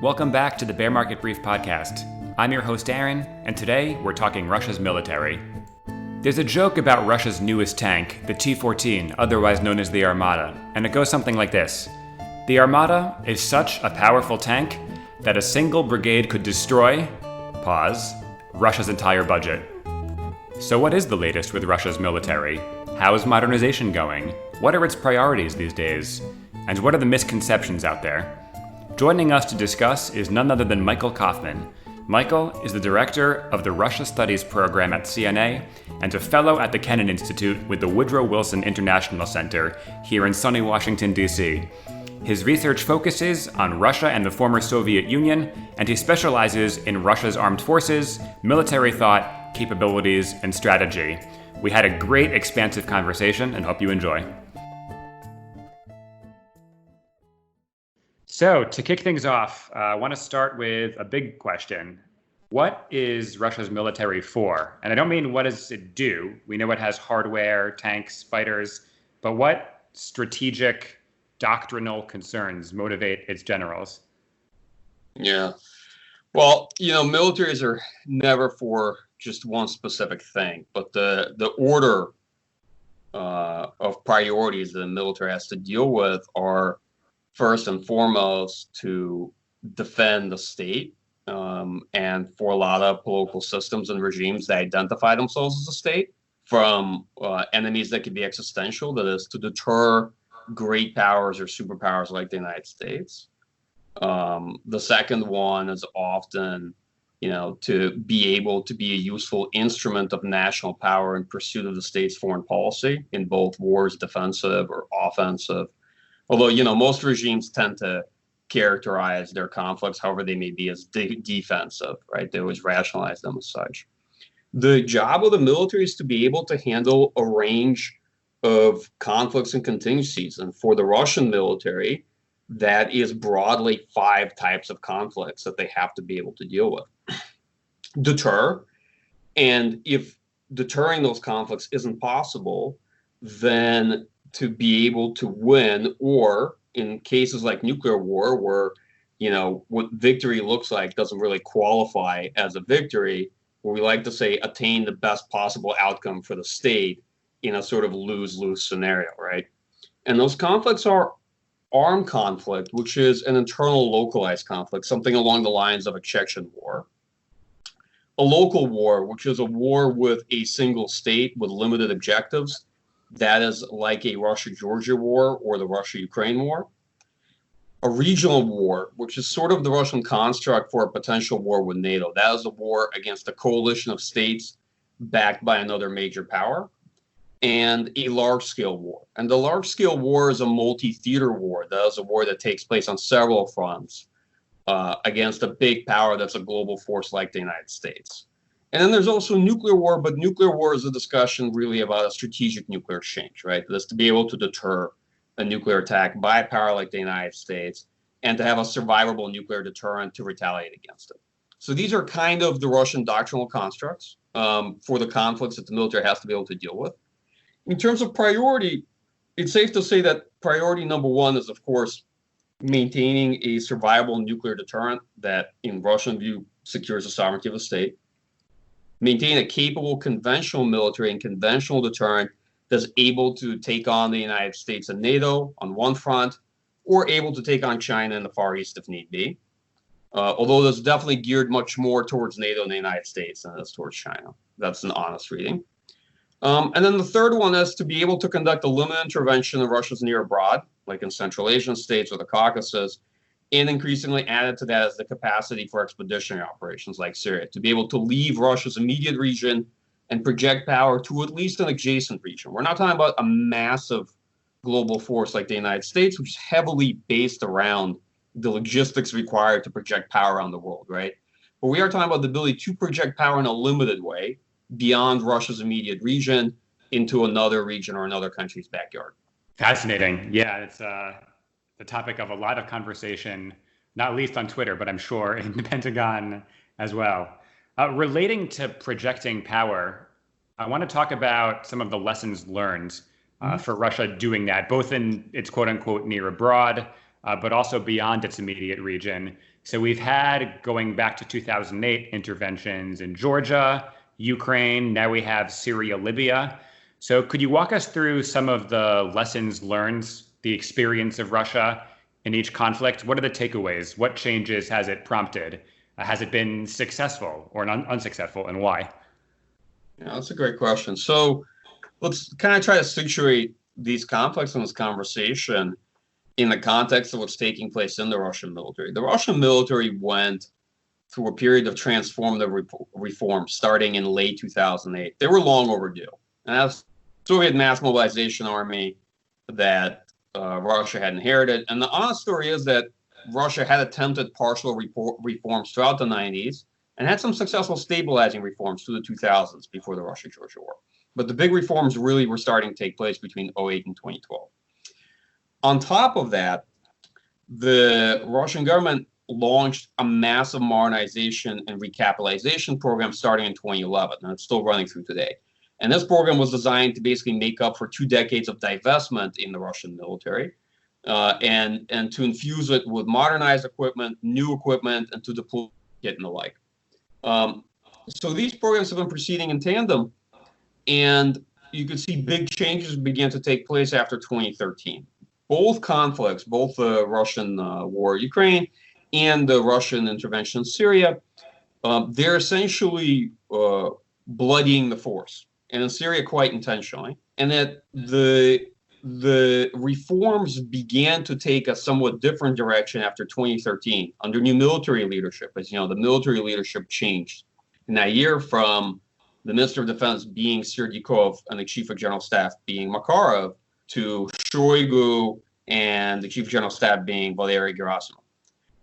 Welcome back to the Bear Market Brief podcast. I'm your host, Aaron, and today we're talking Russia's military. There's a joke about Russia's newest tank, the T-14, otherwise known as the Armata, and it goes something like this. The Armata is such a powerful tank that a single brigade could destroy, Russia's entire budget. So what is the latest with Russia's military? How is modernization going? What are its priorities these days? And what are the misconceptions out there? Joining us to discuss is none other than Michael Kofman. Michael is the director of the Russia Studies program at CNA and a fellow at the Kennan Institute with the Woodrow Wilson International Center here in sunny Washington, D.C. His research focuses on Russia and the former Soviet Union, and he specializes in Russia's armed forces, military thought, capabilities, and strategy. We had a great, expansive conversation and hope you enjoy. So, to kick things off, I want to start with a big question. What is Russia's military for? And I don't mean what does it do? We know it has hardware, tanks, fighters, but what strategic, doctrinal concerns motivate its generals? Yeah. Well, militaries are never for just one specific thing, but the order of priorities that the military has to deal with are first and foremost to defend the state, and for a lot of political systems and regimes that identify themselves as a state from enemies that could be existential, that is to deter great powers or superpowers like the United States. The second one is often, to be able to be a useful instrument of national power in pursuit of the state's foreign policy in both wars, defensive or offensive. Although, most regimes tend to characterize their conflicts, however they may be, as defensive, right? They always rationalize them as such. The job of the military is to be able to handle a range of conflicts and contingencies. And for the Russian military, that is broadly 5 types of conflicts that they have to be able to deal with. Deter, and if deterring those conflicts isn't possible, then to be able to win, or in cases like nuclear war, where, what victory looks like doesn't really qualify as a victory, where we like to say attain the best possible outcome for the state in a sort of lose-lose scenario, right? And those conflicts are armed conflict, which is an internal localized conflict, something along the lines of a Chechen war. A local war, which is a war with a single state with limited objectives. That is like a Russia-Georgia war or the Russia-Ukraine war. A regional war, which is sort of the Russian construct for a potential war with NATO. That is a war against a coalition of states backed by another major power. And a large-scale war. And the large-scale war is a multi-theater war. That is a war that takes place on several fronts against a big power that's a global force like the United States. And then there's also nuclear war, but nuclear war is a discussion really about a strategic nuclear exchange, right? That's to be able to deter a nuclear attack by a power like the United States and to have a survivable nuclear deterrent to retaliate against it. So these are kind of the Russian doctrinal constructs for the conflicts that the military has to be able to deal with. In terms of priority, it's safe to say that priority number one is, of course, maintaining a survivable nuclear deterrent that, in Russian view, secures the sovereignty of the state. Maintain a capable conventional military and conventional deterrent that's able to take on the United States and NATO on one front, or able to take on China in the Far East if need be. Although that's definitely geared much more towards NATO and the United States than it is towards China. That's an honest reading. And then the third one is to be able to conduct a limited intervention in Russia's near abroad, like in Central Asian states or the Caucasus, and increasingly added to that is the capacity for expeditionary operations like Syria, to be able to leave Russia's immediate region and project power to at least an adjacent region. We're not talking about a massive global force like the United States, which is heavily based around the logistics required to project power around the world, right? But we are talking about the ability to project power in a limited way beyond Russia's immediate region into another region or another country's backyard. Fascinating. Yeah, it's the topic of a lot of conversation, not least on Twitter, but I'm sure in the Pentagon as well. Relating to projecting power, I want to talk about some of the lessons learned for Russia doing that, both in its quote unquote near abroad, but also beyond its immediate region. So we've had, going back to 2008, interventions in Georgia, Ukraine, now we have Syria, Libya. So could you walk us through some of the lessons learned, the experience of Russia in each conflict? What are the takeaways? What changes has it prompted? Has it been successful or unsuccessful, and why? Yeah, that's a great question. So let's kind of try to situate these conflicts in this conversation in the context of what's taking place in the Russian military. The Russian military went through a period of transformative reform starting in late 2008. They were long overdue. And that's Soviet mass mobilization army that Russia had inherited. And the honest story is that Russia had attempted partial reforms throughout the 90s and had some successful stabilizing reforms through the 2000s before the Russia-Georgia war. But the big reforms really were starting to take place between 2008 and 2012. On top of that, the Russian government launched a massive modernization and recapitalization program starting in 2011, and it's still running through today. And this program was designed to basically make up for 2 decades of divestment in the Russian military, and to infuse it with modernized equipment, new equipment, and to deploy it and the like. So these programs have been proceeding in tandem, and you could see big changes began to take place after 2013. Both conflicts, both the Russian war in Ukraine and the Russian intervention in Syria, they're essentially bloodying the force, and in Syria quite intentionally, and that the reforms began to take a somewhat different direction after 2013 under new military leadership. As you know, the military leadership changed in that year from the Minister of Defense being Serdyukov and the Chief of General Staff being Makarov to Shoigu and the Chief of General Staff being Valery Gerasimov.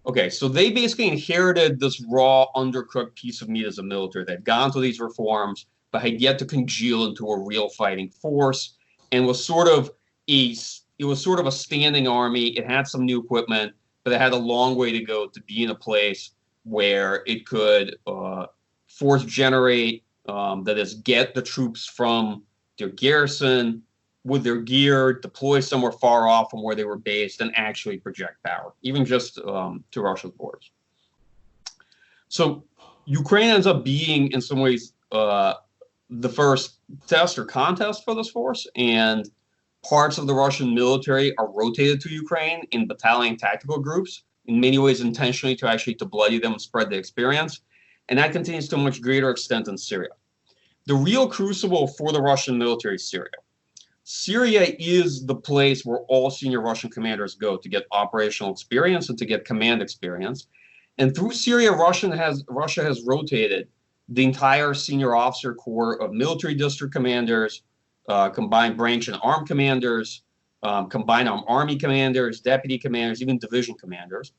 Okay, so they basically inherited this raw, undercooked piece of meat as a military. They'd gone through these reforms, but had yet to congeal into a real fighting force, and was sort of a standing army. It had some new equipment, but it had a long way to go to be in a place where it could force generate, that is, get the troops from their garrison with their gear, deploy somewhere far off from where they were based, and actually project power, even just to Russia's borders. So Ukraine ends up being, in some ways, the first test or contest for this force, and parts of the Russian military are rotated to Ukraine in battalion tactical groups, in many ways intentionally to bloody them and spread the experience. And that continues to a much greater extent in Syria. The real crucible for the Russian military is Syria. Syria is the place where all senior Russian commanders go to get operational experience and to get command experience. And through Syria, Russia has rotated the entire senior officer corps of military district commanders, combined branch and arm commanders, combined army commanders, deputy commanders, even division commanders.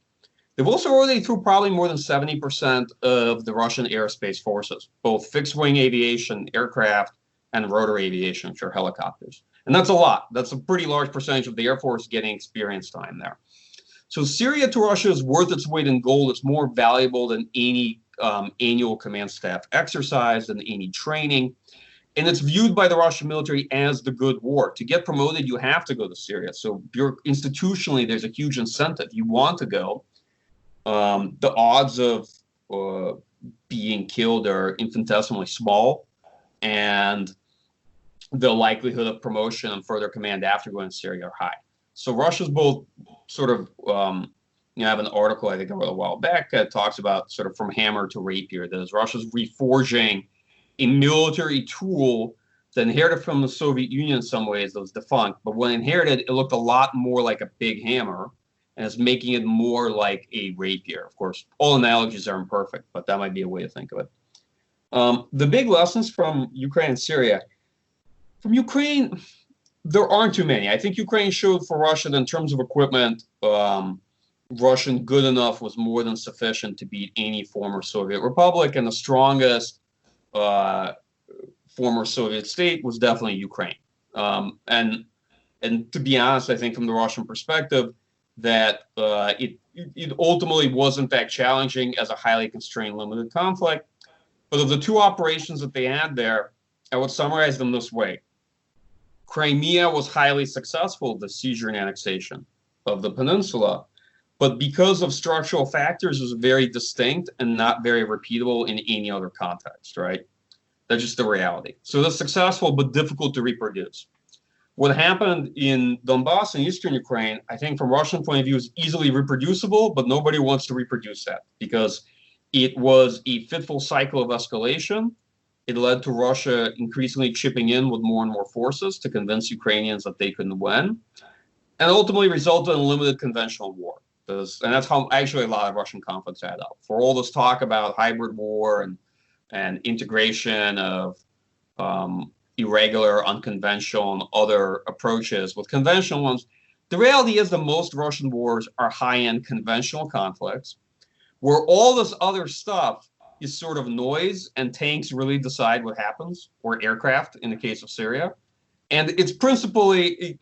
They've also rotated through probably more than 70% of the Russian airspace forces, both fixed-wing aviation, aircraft, and rotary aviation, which are helicopters. And that's a lot. That's a pretty large percentage of the Air Force getting experience time there. So Syria to Russia is worth its weight in gold. It's more valuable than any annual command staff exercise, than any training. And it's viewed by the Russian military as the good war. To get promoted, you have to go to Syria. So institutionally, there's a huge incentive. You want to go. The odds of being killed are infinitesimally small, and the likelihood of promotion and further command after going to Syria are high. So Russia's both sort of, I have an article I think I wrote a while back that talks about sort of from hammer to rapier. That is, Russia's reforging a military tool that inherited from the Soviet Union in some ways, that was defunct. But when inherited, it looked a lot more like a big hammer, and it's making it more like a rapier. Of course, all analogies are imperfect, but that might be a way to think of it. The big lessons from Ukraine and Syria. From Ukraine, there aren't too many. I think Ukraine showed for Russia that in terms of equipment, Russian good enough was more than sufficient to beat any former Soviet republic, and the strongest former Soviet state was definitely Ukraine. And to be honest, I think from the Russian perspective, that it ultimately was in fact challenging as a highly constrained, limited conflict. But of the 2 operations that they had there, I would summarize them this way. Crimea was highly successful, the seizure and annexation of the peninsula, But because of structural factors, it was very distinct and not very repeatable in any other context, right? That's just the reality. So that's successful, but difficult to reproduce. What happened in Donbass and Eastern Ukraine, I think from Russian point of view, is easily reproducible, but nobody wants to reproduce that because it was a fitful cycle of escalation. It led to Russia increasingly chipping in with more and more forces to convince Ukrainians that they couldn't win, and ultimately resulted in a limited conventional war. And that's how actually a lot of Russian conflicts add up. For all this talk about hybrid war and integration of irregular, unconventional, and other approaches with conventional ones, the reality is that most Russian wars are high-end conventional conflicts where all this other stuff is sort of noise and tanks really decide what happens, or aircraft in the case of Syria. And it's principally,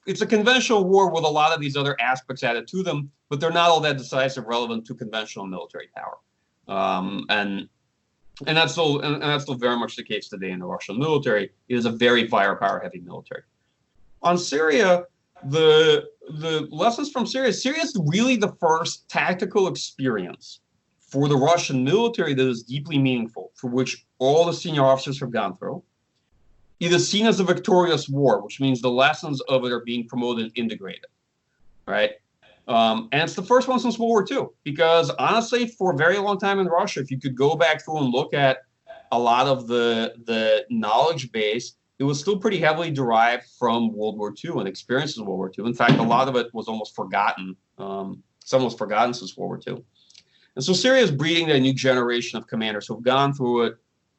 it's a conventional war with a lot of these other aspects added to them, but they're not all that decisive relevant to conventional military power. And that's still very much the case today in the Russian military. It is a very firepower-heavy military. On Syria, the lessons from Syria is really the first tactical experience for the Russian military that is deeply meaningful, for which all the senior officers have gone through. It is seen as a victorious war, which means the lessons of it are being promoted and integrated, right? And it's the first one since World War II, because honestly, for a very long time in Russia, if you could go back through and look at a lot of the knowledge base, it was still pretty heavily derived from World War II and experiences of World War II. In fact, a lot of it was almost forgotten. Some was forgotten since World War II. And so Syria is breeding a new generation of commanders who have gone through it.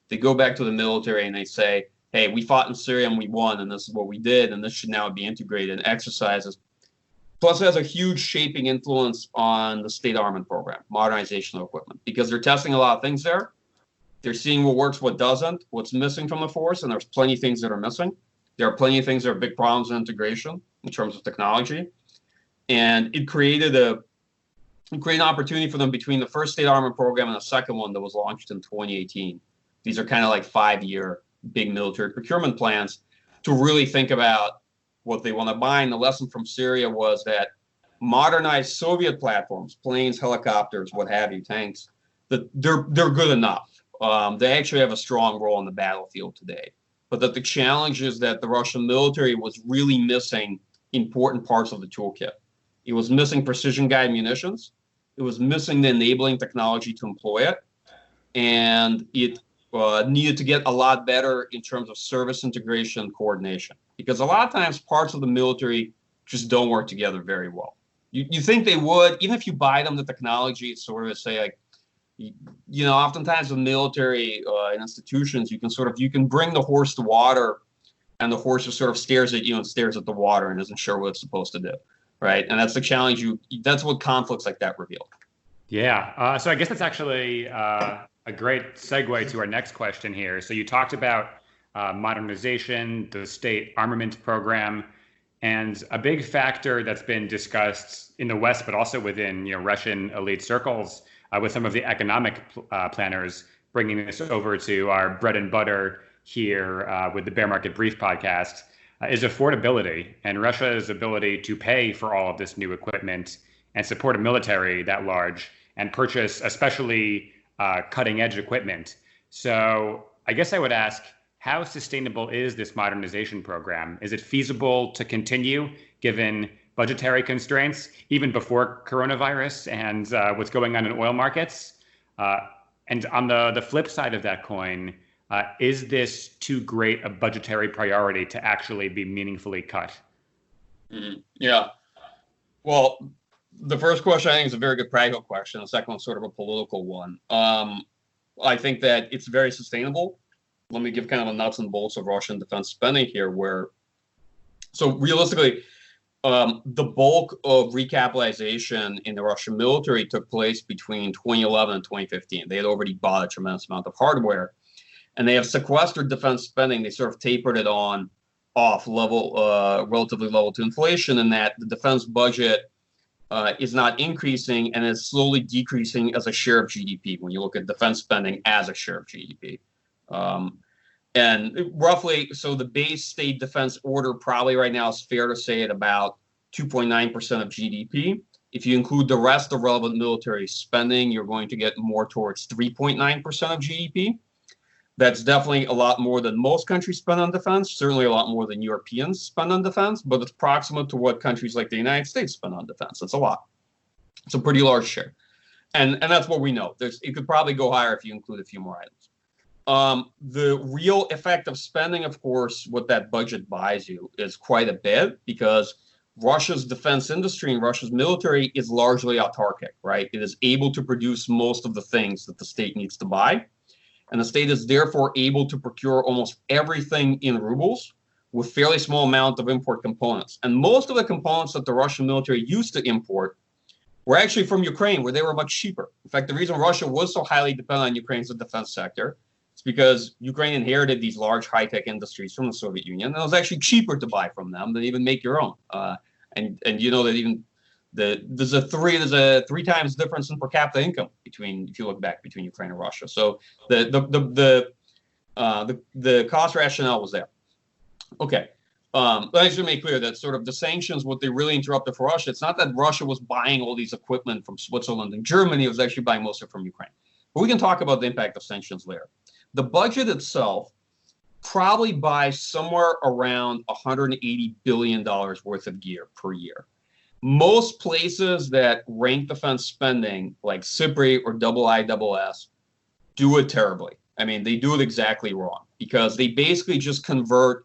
They go back to the military and they say, hey, we fought in Syria and we won, and this is what we did, and this should now be integrated in exercises. Plus, it has a huge shaping influence on the state armament program, modernization of equipment, because they're testing a lot of things there. They're seeing what works, what doesn't, what's missing from the force, and there's plenty of things that are missing. There are plenty of things that are big problems in integration in terms of technology. And it created an opportunity for them between the first state armament program and the second one that was launched in 2018. These are kind of like 5-year big military procurement plans to really think about what they want to buy. And the lesson from Syria was that modernized Soviet platforms, planes, helicopters, what have you, tanks, that they're good enough. They actually have a strong role on the battlefield today. But that the challenge is that the Russian military was really missing important parts of the toolkit. It was missing precision guided munitions. It was missing the enabling technology to employ it. And it needed to get a lot better in terms of service integration and coordination. Because a lot of times parts of the military just don't work together very well. You think they would, even if you buy them the technology, it's sort of say like, you know, oftentimes with military institutions, you can bring the horse to water and the horse just sort of stares at you and stares at the water and isn't sure what it's supposed to do, right? And that's the challenge. That's what conflicts like that reveal. Yeah. So I guess that's actually a great segue to our next question here. So you talked about modernization, the state armament program, and a big factor that's been discussed in the West, but also within Russian elite circles, with some of the economic planners bringing this over to our bread and butter here with the Bear Market Brief podcast, is affordability and Russia's ability to pay for all of this new equipment and support a military that large and purchase especially cutting edge equipment. So I guess I would ask, how sustainable is this modernization program? Is it feasible to continue given budgetary constraints, even before coronavirus and what's going on in oil markets? And on the flip side of that coin, is this too great a budgetary priority to actually be meaningfully cut? Mm-hmm. Yeah. Well, the first question I think is a very good practical question. The second one's sort of a political one. I think that it's very sustainable. Let me give kind of a nuts and bolts of Russian defense spending here, so realistically, the bulk of recapitalization in the Russian military took place between 2011 and 2015. They had already bought a tremendous amount of hardware, and they have sequestered defense spending. They sort of tapered it off level, relatively level to inflation, in that the defense budget is not increasing and is slowly decreasing as a share of GDP when you look at defense spending as a share of GDP. And roughly, so the base state defense order probably right now is fair to say at about 2.9% of GDP. If you include the rest of relevant military spending, you're going to get more towards 3.9% of GDP. That's definitely a lot more than most countries spend on defense, certainly a lot more than Europeans spend on defense, but it's proximate to what countries like the United States spend on defense. That's a lot. It's a pretty large share. And that's what we know. It could probably go higher if you include a few more items. The real effect of spending, of course, what that budget buys you is quite a bit, because Russia's defense industry and Russia's military is largely autarkic, right? It is able to produce most of the things that the state needs to buy. And the state is therefore able to procure almost everything in rubles with fairly small amount of import components. And most of the components that the Russian military used to import were actually from Ukraine, where they were much cheaper. In fact, the reason Russia was so highly dependent on Ukraine's defense sector is because Ukraine inherited these large high-tech industries from the Soviet Union, and it was actually cheaper to buy from them than even make your own. And you know that even there's a three times difference in per capita income if you look back between Ukraine and Russia. So the cost rationale was there. Okay. Let me just make clear that sort of the sanctions, what they really interrupted for Russia, it's not that Russia was buying all these equipment from Switzerland and Germany. It was actually buying most of it from Ukraine. But we can talk about the impact of sanctions later. The budget itself probably buys somewhere around $180 billion worth of gear per year. Most places that rank defense spending, like SIPRI or IISS, do it terribly. I mean, they do it exactly wrong, because they basically just convert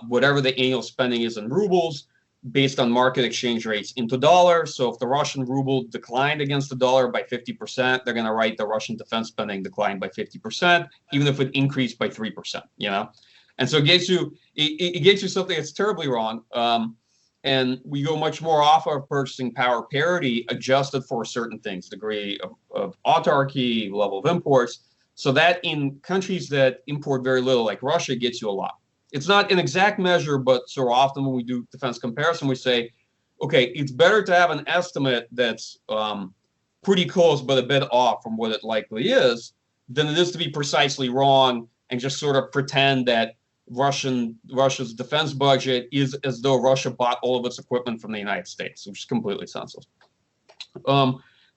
whatever the annual spending is in rubles based on market exchange rates into dollars. So if the Russian ruble declined against the dollar by 50%, they're going to write the Russian defense spending declined by 50%, even if it increased by 3%, you know? And so it gets you something that's terribly wrong. And we go much more off of purchasing power parity, adjusted for certain things, degree of autarky, level of imports, so that in countries that import very little, like Russia, gets you a lot. It's not an exact measure, but so often when we do defense comparison, we say, okay, it's better to have an estimate that's pretty close but a bit off from what it likely is, than it is to be precisely wrong and just sort of pretend that Russia's defense budget is as though Russia bought all of its equipment from the United States, which is completely senseless.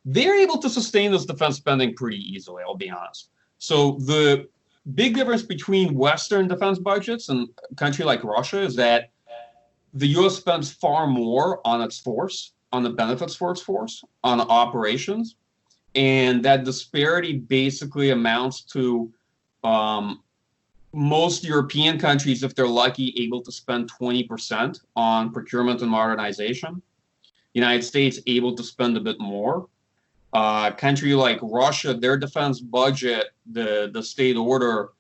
They're able to sustain this defense spending pretty easily, I'll be honest. So the big difference between Western defense budgets and a country like Russia is that the U.S. spends far more on its force, on the benefits for its force, on operations, and that disparity basically amounts to most European countries, if they're lucky, able to spend 20% on procurement and modernization. United States able to spend a bit more. Country like Russia, their defense budget, the state order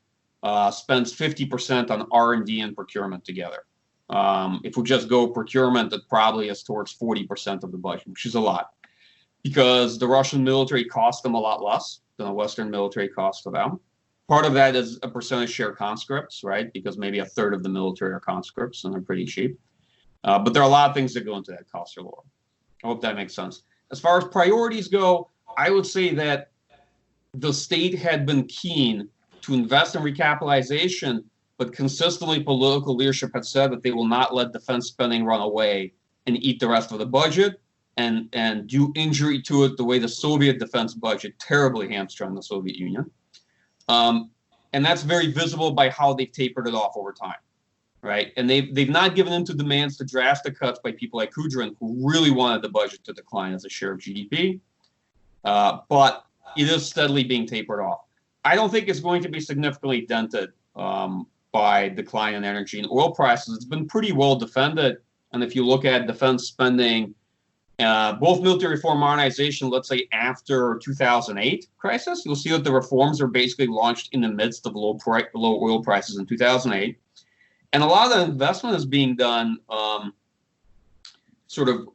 spends 50% on R&D and procurement together. If we just go procurement, it probably is towards 40% of the budget, which is a lot, because the Russian military costs them a lot less than the Western military costs to them. Part of that is a percentage share conscripts, right? Because maybe a third of the military are conscripts and they're pretty cheap. But there are a lot of things that go into that cost are lower. I hope that makes sense. As far as priorities go, I would say that the state had been keen to invest in recapitalization, but consistently political leadership had said that they will not let defense spending run away and eat the rest of the budget and do injury to it the way the Soviet defense budget terribly hamstrung the Soviet Union. And that's very visible by how they've tapered it off over time, right? And they've not given in to demands to drastic cuts by people like Kudrin, who really wanted the budget to decline as a share of GDP. But it is steadily being tapered off. I don't think it's going to be significantly dented by decline in energy and oil prices. It's been pretty well defended. And if you look at defense spending, both military reform modernization, let's say after 2008 crisis, you'll see that the reforms are basically launched in the midst of low oil prices in 2008. And a lot of the investment is being done sort of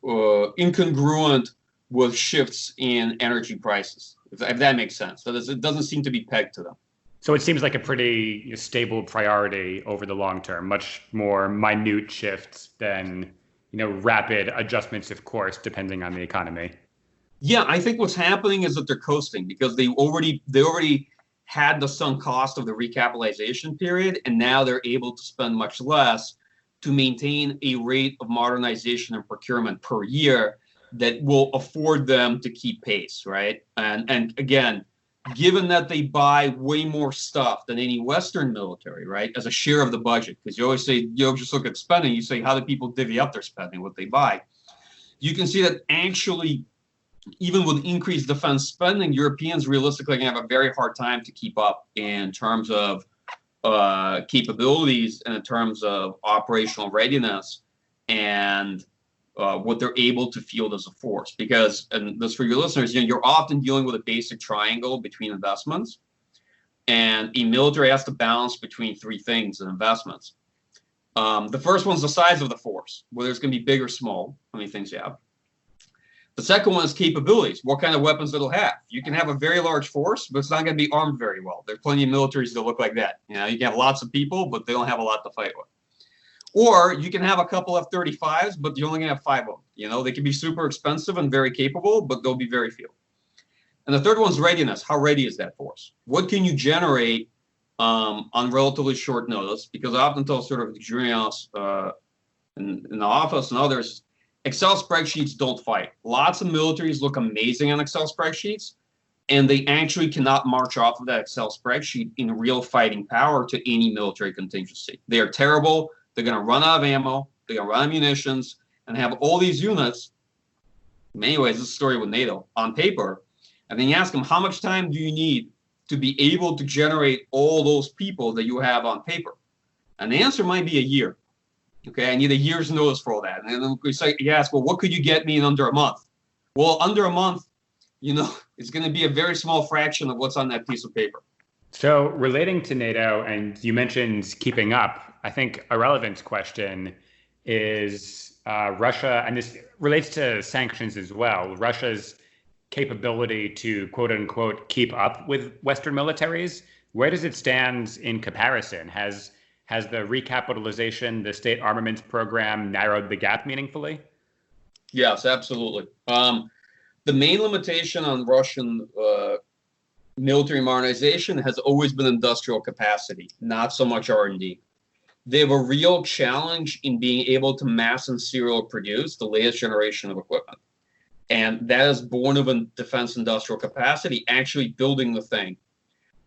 incongruent with shifts in energy prices, if that makes sense. So it doesn't seem to be pegged to them. So it seems like a pretty stable priority over the long term, much more minute shifts than rapid adjustments of course, depending on the economy. Yeah, I think what's happening is that they're coasting because they already had the sunk cost of the recapitalization period, and now they're able to spend much less to maintain a rate of modernization and procurement per year that will afford them to keep pace, right? And again, given that they buy way more stuff than any Western military, right, as a share of the budget, because you always say, you don't just look at spending, you say, how do people divvy up their spending, what they buy? You can see that actually, even with increased defense spending, Europeans realistically are going to have a very hard time to keep up in terms of capabilities and in terms of operational readiness and what they're able to field as a force. Because, and this for your listeners, you're often dealing with a basic triangle between investments, and a military has to balance between three things in investments. The first one's the size of the force, whether it's going to be big or small, how many things you have. The second one is capabilities, what kind of weapons it'll have. You can have a very large force, but it's not going to be armed very well. There's plenty of militaries that look like that. You can have lots of people, but they don't have a lot to fight with. Or you can have a couple F-35s, but you're only going to have 5 of them. They can be super expensive and very capable, but they'll be very few. And the third one's readiness. How ready is that force? What can you generate on relatively short notice? Because I often tell sort of juniors in the office and others, Excel spreadsheets don't fight. Lots of militaries look amazing on Excel spreadsheets, and they actually cannot march off of that Excel spreadsheet in real fighting power to any military contingency. They are terrible. They're going to run out of ammo. They're going to run out of munitions and have all these units. In many ways, this is a story with NATO on paper. And then you ask them, how much time do you need to be able to generate all those people that you have on paper? And the answer might be a year. Okay, I need a year's notice for all that. And then you ask, well, what could you get me in under a month? Well, under a month, it's going to be a very small fraction of what's on that piece of paper. So relating to NATO, and you mentioned keeping up, I think a relevant question is Russia, and this relates to sanctions as well, Russia's capability to, quote unquote, keep up with Western militaries. Where does it stand in comparison? Has the recapitalization, the state armaments program narrowed the gap meaningfully? Yes, absolutely. The main limitation on Russian military modernization has always been industrial capacity, not so much R&D. They have a real challenge in being able to mass and serial produce the latest generation of equipment. And that is born of a defense industrial capacity, actually building the thing.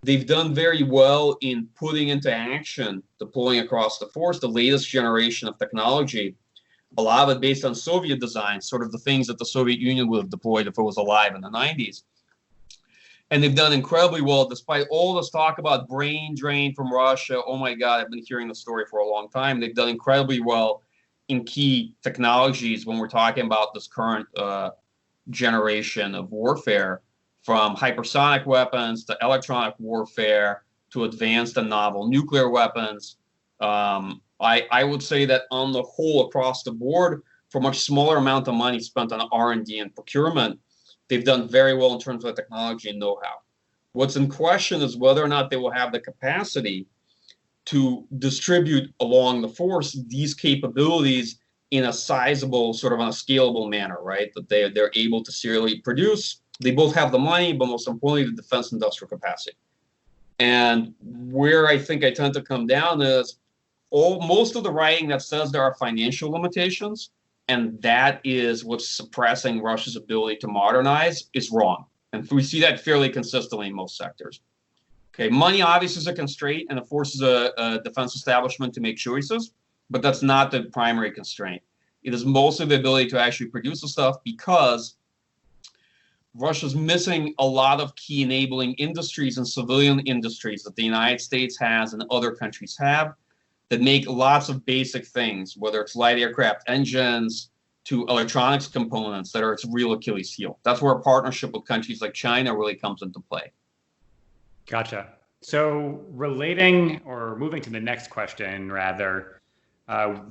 They've done very well in putting into action, deploying across the force, the latest generation of technology, a lot of it based on Soviet design, sort of the things that the Soviet Union would have deployed if it was alive in the 90s. And they've done incredibly well, despite all this talk about brain drain from Russia. Oh my God, I've been hearing the story for a long time. They've done incredibly well in key technologies when we're talking about this current generation of warfare, from hypersonic weapons to electronic warfare to advanced and novel nuclear weapons. I would say that on the whole, across the board, for a much smaller amount of money spent on R&D and procurement, they've done very well in terms of technology and know-how. What's in question is whether or not they will have the capacity to distribute along the force these capabilities in a sizable, sort of on a scalable manner, right? That they're able to serially produce. They both have the money, but most importantly, the defense industrial capacity. And where I think I tend to come down is most of the writing that says there are financial limitations, and that is what's suppressing Russia's ability to modernize, is wrong. And we see that fairly consistently in most sectors. Okay, money obviously is a constraint, and it forces a defense establishment to make choices, but that's not the primary constraint. It is mostly the ability to actually produce the stuff, because Russia's missing a lot of key enabling industries and civilian industries that the United States has and other countries have that make lots of basic things, whether it's light aircraft engines to electronics components that are its real Achilles heel. That's where a partnership with countries like China really comes into play. Gotcha. So relating, or moving to the next question, rather,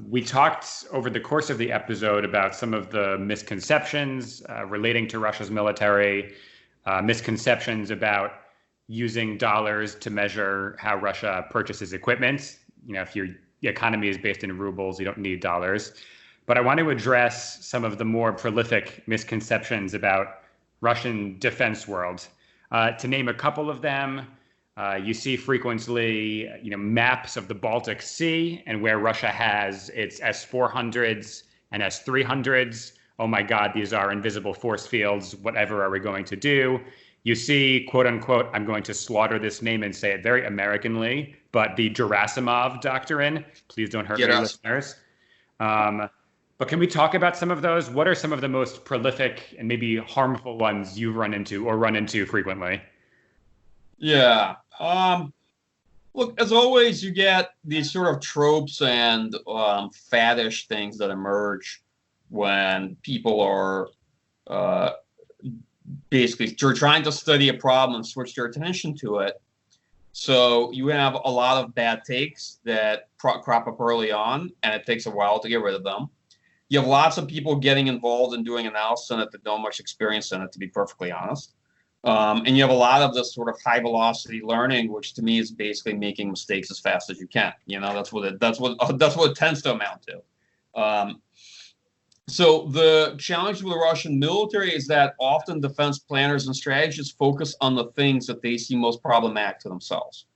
we talked over the course of the episode about some of the misconceptions relating to Russia's military, misconceptions about using dollars to measure how Russia purchases equipment. If your economy is based in rubles, you don't need dollars. But I want to address some of the more prolific misconceptions about Russian defense world. To name a couple of them, you see frequently, maps of the Baltic Sea and where Russia has its S-400s and S-300s oh my God, these are invisible force fields. Whatever are we going to do? You see, quote unquote, I'm going to slaughter this name and say it very Americanly, but the Gerasimov doctrine. Please don't hurt me, listeners. But can we talk about some of those? What are some of the most prolific and maybe harmful ones you've run into frequently? Yeah. Look, as always, you get these sort of tropes and faddish things that emerge when people are basically you're trying to study a problem and switch their attention to it. So you have a lot of bad takes that crop up early on, and it takes a while to get rid of them. You have lots of people getting involved in doing analysis that don't much experience in it, to be perfectly honest. And you have a lot of this sort of high velocity learning, which to me is basically making mistakes as fast as you can. That's what it tends to amount to. So the challenge with the Russian military is that often defense planners and strategists focus on the things that they see most problematic to themselves.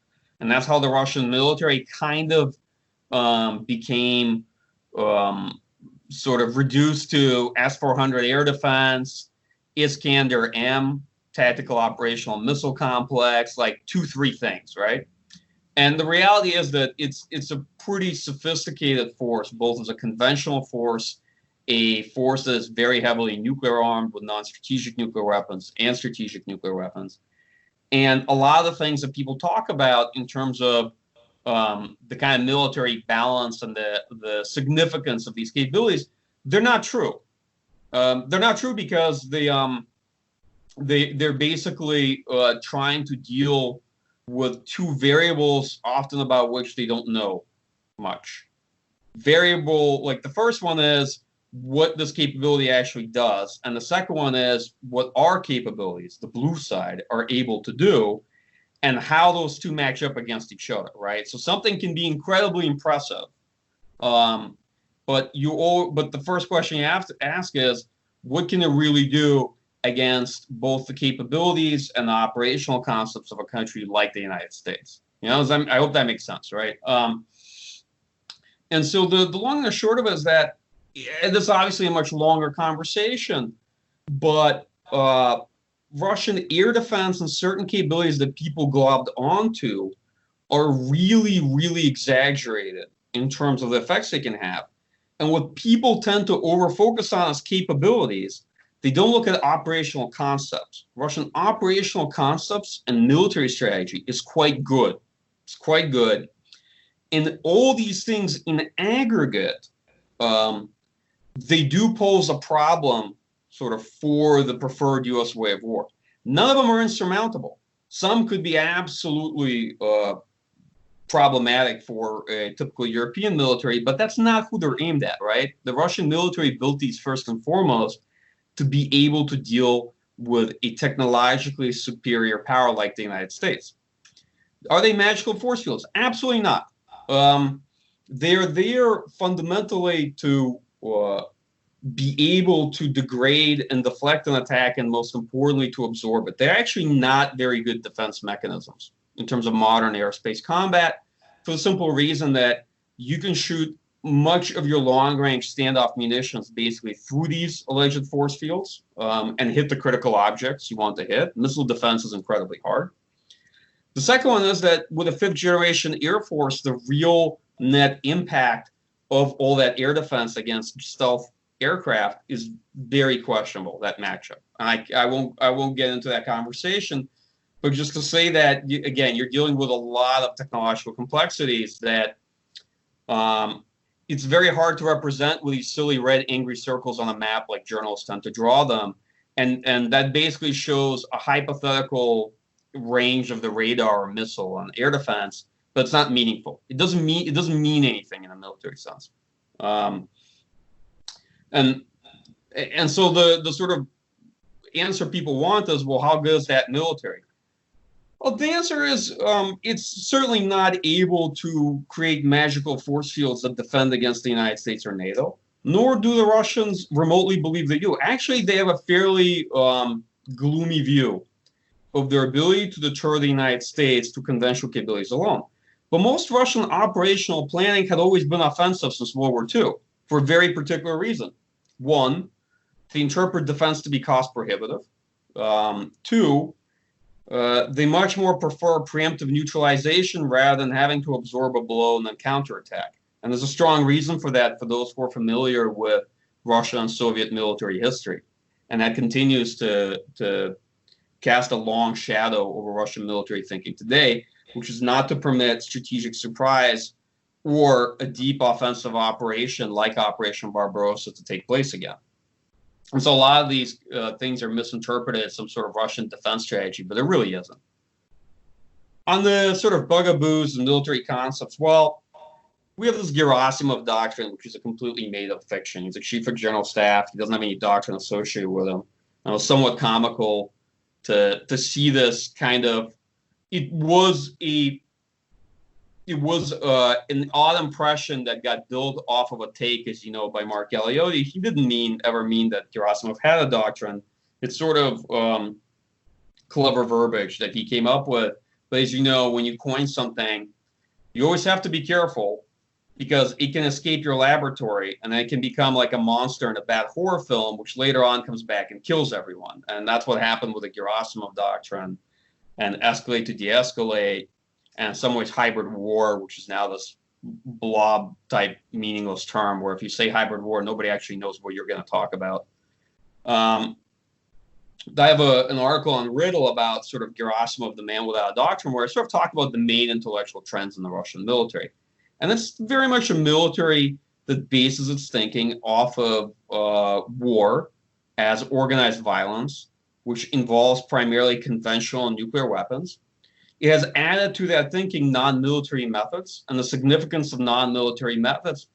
And that's how the Russian military kind of became sort of reduced to S-400 air defense, Iskander-M, tactical operational missile complex, like 2-3 things, right? And the reality is that it's a pretty sophisticated force, both as a conventional force, a force that is very heavily nuclear armed with non-strategic nuclear weapons and strategic nuclear weapons. And a lot of the things that people talk about in terms of the kind of military balance and the significance of these capabilities, they're not true. They're not true because they're basically trying to deal with two variables, often about which they don't know much. Like the first one is what this capability actually does, and the second one is what our capabilities, the blue side, are able to do, and how those two match up against each other, right? So something can be incredibly impressive, but the first question you have to ask is, what can it really do against both the capabilities and the operational concepts of a country like the United States? I hope that makes sense, right? And so the long and the short of it is that this is obviously a much longer conversation, but Russian air defense and certain capabilities that people globbed onto are really, really exaggerated in terms of the effects they can have. And what people tend to overfocus on as capabilities, they don't look at operational concepts. Russian operational concepts and military strategy is quite good. It's quite good. And all these things in aggregate, they do pose a problem sort of for the preferred U.S. way of war. None of them are insurmountable. Some could be absolutely problematic for a typical European military, but that's not who they're aimed at, right? The Russian military built these first and foremost to be able to deal with a technologically superior power like the United States. Are they magical force fields? Absolutely not. They're there fundamentally to be able to degrade and deflect an attack, and most importantly, to absorb it. They're actually not very good defense mechanisms in terms of modern aerospace combat, for the simple reason that you can shoot much of your long-range standoff munitions basically through these alleged force fields and hit the critical objects you want to hit. Missile defense is incredibly hard. The second one is that with a fifth-generation Air Force, the real net impact of all that air defense against stealth aircraft is very questionable, that matchup. And I won't get into that conversation, but just to say that, again, you're dealing with a lot of technological complexities that it's very hard to represent with these silly red angry circles on a map like journalists tend to draw them. And that basically shows a hypothetical range of the radar or missile on air defense, but it's not meaningful. It doesn't mean anything in a military sense. And so the sort of answer people want is, well, how good is that military? Well, the answer is it's certainly not able to create magical force fields that defend against the United States or NATO, nor do the Russians remotely believe they do. Actually, they have a fairly gloomy view of their ability to deter the United States to conventional capabilities alone. But most Russian operational planning had always been offensive since World War II for a very particular reason. One, they interpret defense to be cost prohibitive. Two, they much more prefer preemptive neutralization rather than having to absorb a blow and then counterattack. And there's a strong reason for that for those who are familiar with Russian and Soviet military history. And that continues to cast a long shadow over Russian military thinking today, which is not to permit strategic surprise or a deep offensive operation like Operation Barbarossa to take place again. And so a lot of these things are misinterpreted as some sort of Russian defense strategy, but it really isn't. On the sort of bugaboos and military concepts, well, we have this Gerasimov doctrine, which is a completely made-up fiction. He's a chief of general staff. He doesn't have any doctrine associated with him. And it was somewhat comical to see this kind of. It was an odd impression that got built off of a take, as you know, by Mark Galeotti. He didn't ever mean that Gerasimov had a doctrine. It's sort of clever verbiage that he came up with. But as you know, when you coin something, you always have to be careful because it can escape your laboratory and then it can become like a monster in a bad horror film, which later on comes back and kills everyone. And that's what happened with the Gerasimov doctrine and escalate to de-escalate, and in some ways hybrid war, which is now this blob type meaningless term where if you say hybrid war, nobody actually knows what you're going to talk about. I have an article on Riddle about sort of Gerasimov, the man without a doctrine, where I sort of talk about the main intellectual trends in the Russian military. And it's very much a military that bases its thinking off of war as organized violence, which involves primarily conventional and nuclear weapons. It has added to that thinking non-military methods and the significance of non-military methods,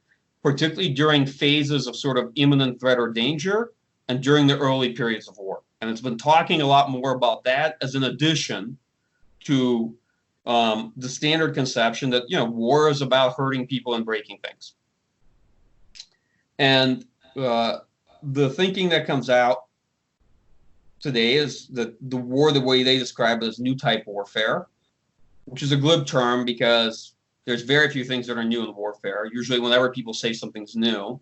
particularly during phases of sort of imminent threat or danger and during the early periods of war. And it's been talking a lot more about that as an addition to the standard conception that, war is about hurting people and breaking things. And the thinking that comes out today is that the war, the way they describe it, is new type warfare, which is a glib term because there's very few things that are new in warfare. Usually whenever people say something's new,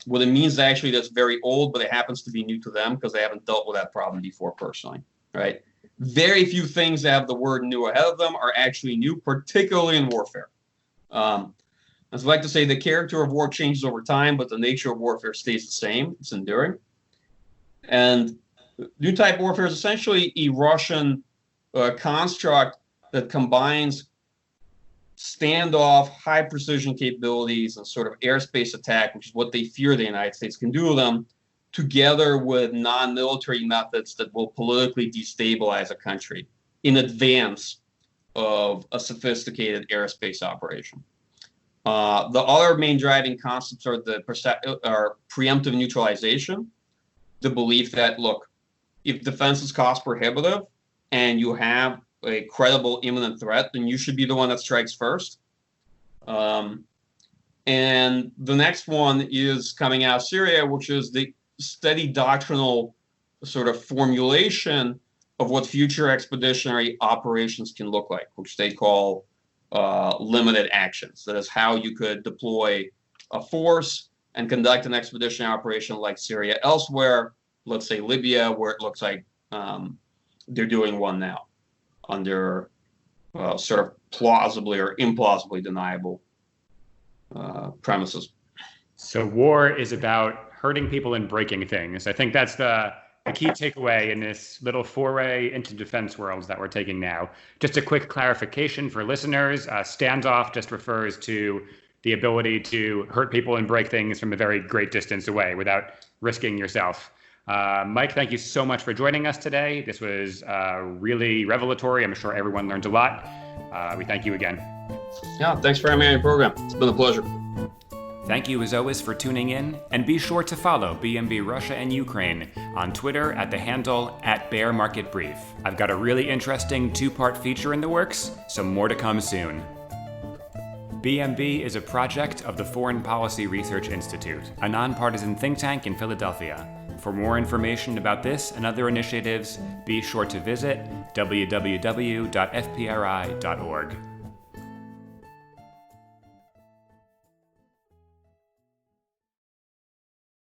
what it means is actually that's very old, but it happens to be new to them because they haven't dealt with that problem before personally, right? Very few things that have the word new ahead of them are actually new, particularly in warfare. As I like to say, the character of war changes over time, but the nature of warfare stays the same. It's enduring. And new type warfare is essentially a Russian construct that combines standoff, high precision capabilities and sort of airspace attack, which is what they fear the United States can do to them, together with non-military methods that will politically destabilize a country in advance of a sophisticated airspace operation. The other main driving concepts are preemptive neutralization, the belief that, look, if defense is cost prohibitive and you have a credible imminent threat, then you should be the one that strikes first. And the next one is coming out of Syria, which is the steady doctrinal sort of formulation of what future expeditionary operations can look like, which they call limited actions. That is how you could deploy a force and conduct an expeditionary operation like Syria elsewhere, let's say Libya, where it looks like they're doing one now under sort of plausibly or implausibly deniable premises. So war is about hurting people and breaking things. I think that's the key takeaway in this little foray into defense worlds that we're taking now. Just a quick clarification for listeners, standoff just refers to the ability to hurt people and break things from a very great distance away without risking yourself. Mike, thank you so much for joining us today. This was really revelatory. I'm sure everyone learned a lot. We thank you again. Yeah, thanks for having me on your program. It's been a pleasure. Thank you as always for tuning in, and be sure to follow BMB Russia and Ukraine on Twitter at the handle @BearMarketBrief. I've got a really interesting 2-part feature in the works, so more to come soon. BMB is a project of the Foreign Policy Research Institute, a nonpartisan think tank in Philadelphia. For more information about this and other initiatives, be sure to visit www.fpri.org.